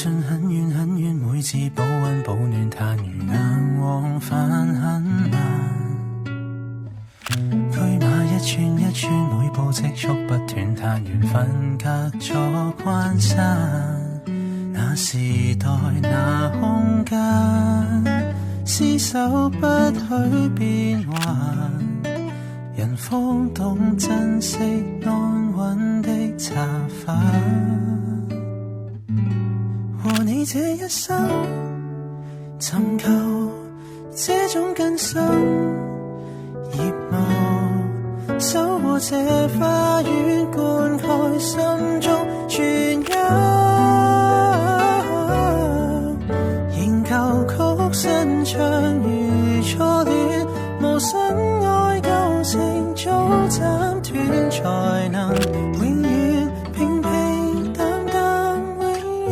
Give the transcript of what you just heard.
信很遠很遠，每次保溫保暖，但如眼往返很慢。車馬一串一串，每步積蓄不斷，但緣分隔咗關山。那時代那空間，廝守不許變幻，人方懂珍惜安穩的茶飯。和你這一生尋求這種根深葉脈，守護這花園，灌溉心中傳音。仍舊曲新唱如初戀，無新愛舊情早斬斷，才能永遠平平淡淡永遠。